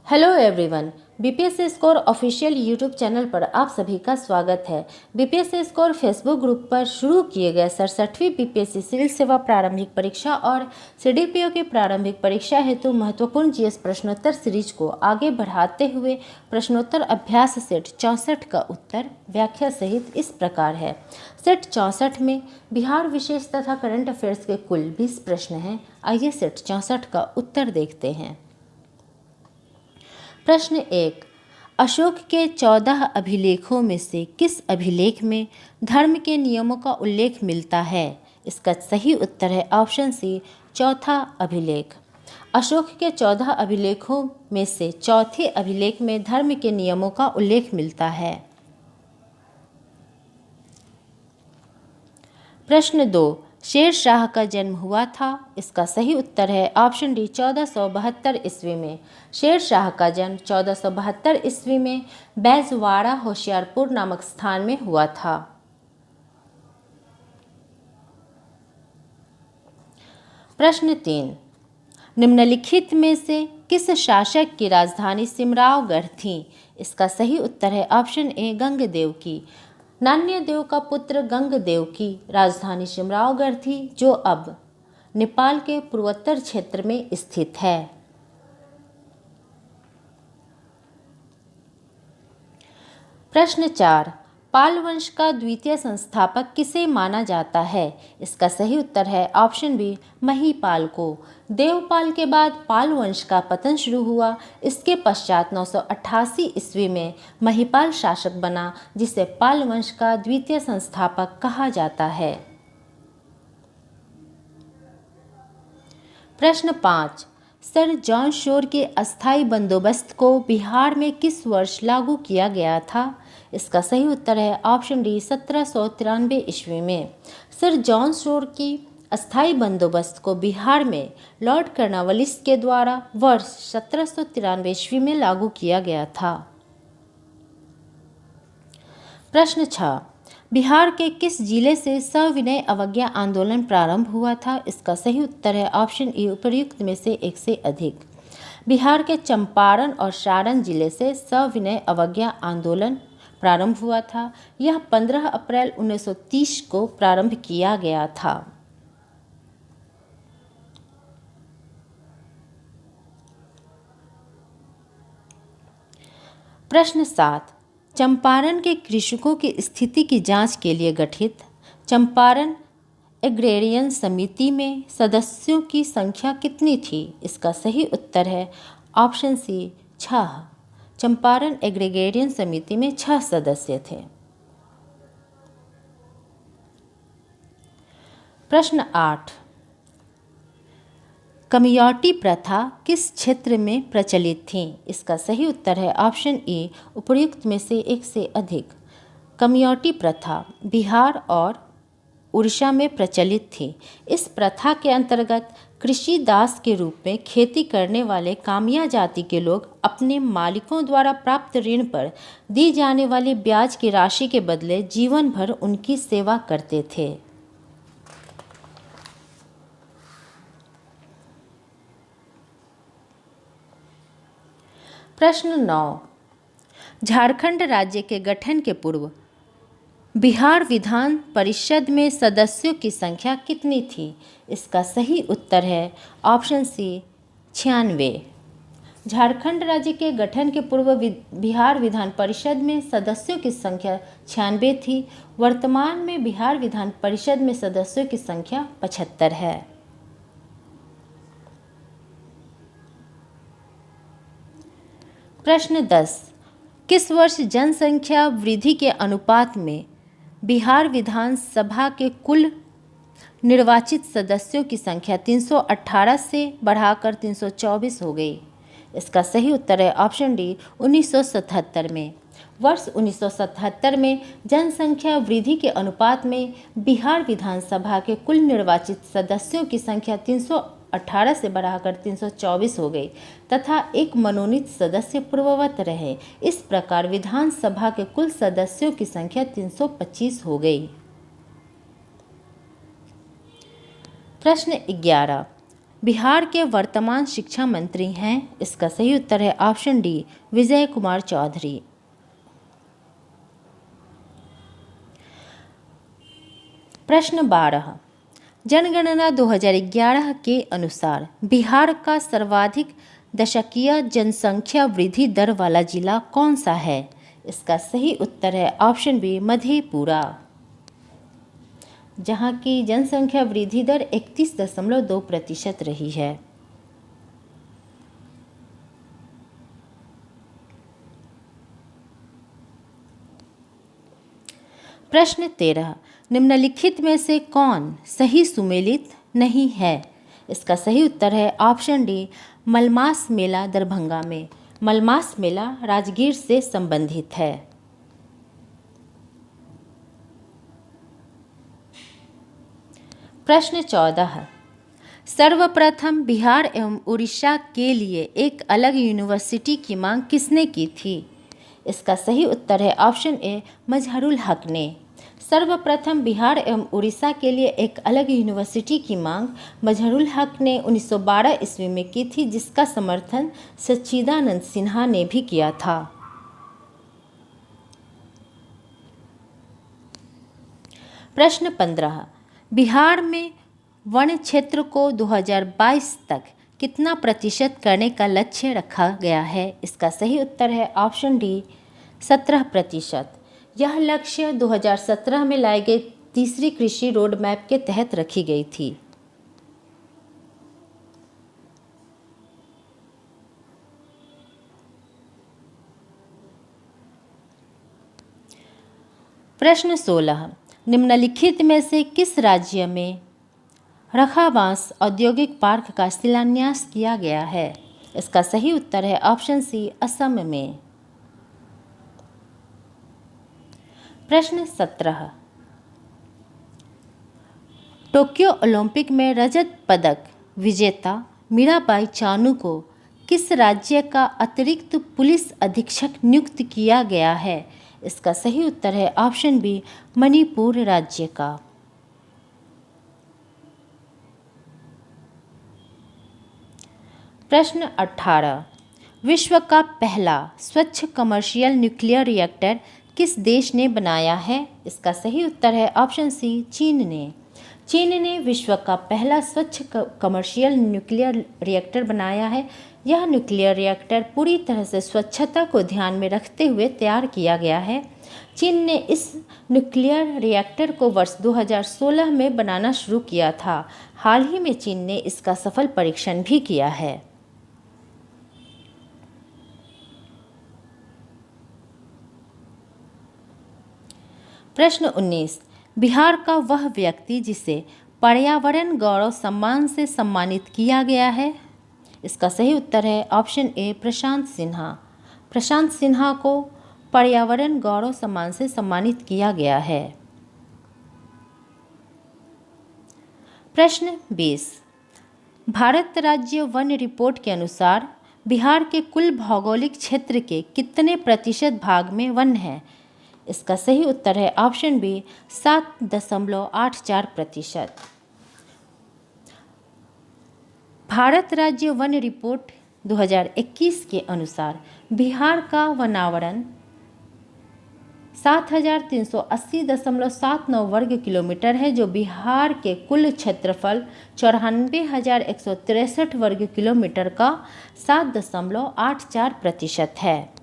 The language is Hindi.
Hello everyone. BPSC score official YouTube channel पर आप सभी का स्वागत है। बीपीएससी स्कोर फेसबुक ग्रुप पर शुरू किए गए 67वीं बीपीएससी सिविल सेवा प्रारंभिक परीक्षा और सीडीपीओ की प्रारंभिक परीक्षा हेतु महत्वपूर्ण जीएस प्रश्नोत्तर सीरीज को आगे बढ़ाते हुए प्रश्नोत्तर अभ्यास सेट 64 का उत्तर व्याख्या सहित इस प्रकार है। सेट 64 में बिहार विशेष तथा करंट अफेयर्स के कुल 20 प्रश्न हैं। आइए सेट 64 का उत्तर देखते हैं। प्रश्न 1। अशोक के 14 अभिलेखों में से किस अभिलेख में धर्म के नियमों का उल्लेख मिलता है? इसका सही उत्तर है ऑप्शन सी, चौथा अभिलेख। अशोक के 14 अभिलेखों में से चौथे अभिलेख में धर्म के नियमों का उल्लेख मिलता है। प्रश्न 2। शेर शाह का जन्म हुआ था? इसका सही उत्तर है ऑप्शन डी, 1472 ईस्वी में। शेर शाह का जन्म 1472 ईस्वी में बैजवाड़ा होशियारपुर नामक स्थान में हुआ था। प्रश्न 3। निम्नलिखित में से किस शासक की राजधानी सिमरावगढ़ थी? इसका सही उत्तर है ऑप्शन ए, गंगदेव की। नान्यदेव का पुत्र गंगदेव की राजधानी सिमरावगढ़ थी, जो अब नेपाल के पूर्वोत्तर क्षेत्र में स्थित है। प्रश्न 4। पाल वंश का द्वितीय संस्थापक किसे माना जाता है? इसका सही उत्तर है ऑप्शन बी, महीपाल को। देवपाल के बाद पाल वंश का पतन शुरू हुआ। इसके पश्चात 988 ईस्वी में महीपाल शासक बना, जिसे पाल वंश का द्वितीय संस्थापक कहा जाता है। प्रश्न 5। सर जॉन शोर के अस्थायी बंदोबस्त को बिहार में किस वर्ष लागू किया गया था? इसका सही उत्तर है ऑप्शन डी, 1793 ईस्वी में। सर जॉन शोर की अस्थायी बंदोबस्त को बिहार में लॉर्ड कर्नवालिस के द्वारा वर्ष 1793 ईस्वी में लागू किया गया था। प्रश्न 6। बिहार के किस जिले से सविनय अवज्ञा आंदोलन प्रारंभ हुआ था? इसका सही उत्तर है ऑप्शन ए, उपर्युक्त में से एक से अधिक। बिहार के चंपारण और सारण जिले से सविनय अवज्ञा आंदोलन प्रारंभ हुआ था। यह 15 अप्रैल 1930 को प्रारंभ किया गया था। प्रश्न 7। चंपारण के कृषकों की स्थिति की जांच के लिए गठित चंपारण एग्रेरियन समिति में सदस्यों की संख्या कितनी थी? इसका सही उत्तर है ऑप्शन सी, 6। चंपारण एग्रेरियन समिति में 6 सदस्य थे। प्रश्न 8। कमियोटी प्रथा किस क्षेत्र में प्रचलित थी? इसका सही उत्तर है ऑप्शन ए, उपर्युक्त में से एक से अधिक। कमियोटी प्रथा बिहार और उड़ीसा में प्रचलित थी। इस प्रथा के अंतर्गत कृषि दास के रूप में खेती करने वाले कामिया जाति के लोग अपने मालिकों द्वारा प्राप्त ऋण पर दी जाने वाली ब्याज की राशि के बदले जीवन भर उनकी सेवा करते थे। प्रश्न 9। झारखंड राज्य के गठन के पूर्व बिहार विधान परिषद में सदस्यों की संख्या कितनी थी? इसका सही उत्तर है ऑप्शन सी, 96। झारखंड राज्य के गठन के पूर्व बिहार विधान परिषद में सदस्यों की संख्या 96 थी। वर्तमान में बिहार विधान परिषद में सदस्यों की संख्या 75 है। प्रश्न 10। किस वर्ष जनसंख्या वृद्धि के अनुपात में बिहार विधानसभा के कुल निर्वाचित सदस्यों की संख्या 318 से बढ़ाकर 324 हो गई? इसका सही उत्तर है ऑप्शन डी, 1977 में। वर्ष 1977 में जनसंख्या वृद्धि के अनुपात में बिहार विधानसभा के कुल निर्वाचित सदस्यों की संख्या 318 से बढ़ाकर 324 हो गई तथा एक मनोनीत सदस्य पूर्ववत रहे। इस प्रकार विधानसभा के कुल सदस्यों की संख्या 325 हो गई। प्रश्न 11। बिहार के वर्तमान शिक्षा मंत्री हैं? इसका सही उत्तर है ऑप्शन डी, विजय कुमार चौधरी। प्रश्न 12, जनगणना 2011 के अनुसार बिहार का सर्वाधिक दशकीय जनसंख्या वृद्धि दर वाला जिला कौन सा है? इसका सही उत्तर है ऑप्शन बी, मधेपुरा, जहां की जनसंख्या वृद्धि दर 31.2% रही है। प्रश्न 13, निम्नलिखित में से कौन सही सुमेलित नहीं है? इसका सही उत्तर है ऑप्शन डी, मलमास मेला दरभंगा में। मलमास मेला राजगीर से संबंधित है। प्रश्न 14, सर्वप्रथम बिहार एवं उड़ीसा के लिए एक अलग यूनिवर्सिटी की मांग किसने की थी? इसका सही उत्तर है ऑप्शन ए, मजहरुल हक ने। सर्वप्रथम बिहार एवं उड़ीसा के लिए एक अलग यूनिवर्सिटी की मांग मजहरुल हक ने 1912 ईस्वी में की थी, जिसका समर्थन सच्चिदानंद सिन्हा ने भी किया था। प्रश्न 15, बिहार में वन क्षेत्र को 2022 तक कितना प्रतिशत करने का लक्ष्य रखा गया है? इसका सही उत्तर है ऑप्शन डी, 17%। यह लक्ष्य 2017 में लाई गई तीसरी कृषि रोड मैप के तहत रखी गई थी। प्रश्न 16, निम्नलिखित में से किस राज्य में रखाबांस औद्योगिक पार्क का शिलान्यास किया गया है? इसका सही उत्तर है ऑप्शन सी, असम में। प्रश्न 17, टोक्यो ओलंपिक में रजत पदक विजेता मीराबाई चानू को किस राज्य का अतिरिक्त पुलिस अधीक्षक नियुक्त किया गया है? इसका सही उत्तर है ऑप्शन बी, मणिपुर राज्य का। प्रश्न 18, विश्व का पहला स्वच्छ कमर्शियल न्यूक्लियर रिएक्टर किस देश ने बनाया है? इसका सही उत्तर है ऑप्शन सी, चीन ने। चीन ने विश्व का पहला स्वच्छ कमर्शियल न्यूक्लियर रिएक्टर बनाया है। यह न्यूक्लियर रिएक्टर पूरी तरह से स्वच्छता को ध्यान में रखते हुए तैयार किया गया है। चीन ने इस न्यूक्लियर रिएक्टर को वर्ष 2016 में बनाना शुरू किया था। हाल ही में चीन ने इसका सफल परीक्षण भी किया है। प्रश्न 19, बिहार का वह व्यक्ति जिसे पर्यावरण गौरव सम्मान से सम्मानित किया गया है? इसका सही उत्तर है ऑप्शन ए, प्रशांत सिन्हा। प्रशांत सिन्हा को पर्यावरण गौरव सम्मान से सम्मानित किया गया है। प्रश्न 20, भारत राज्य वन रिपोर्ट के अनुसार बिहार के कुल भौगोलिक क्षेत्र के कितने प्रतिशत भाग में वन है? इसका सही उत्तर है ऑप्शन बी, 7.84%। भारत राज्य वन रिपोर्ट 2021 के अनुसार बिहार का वनावरण 7380.79 वर्ग किलोमीटर है, जो बिहार के कुल क्षेत्रफल 94,163 वर्ग किलोमीटर का 7.84% है।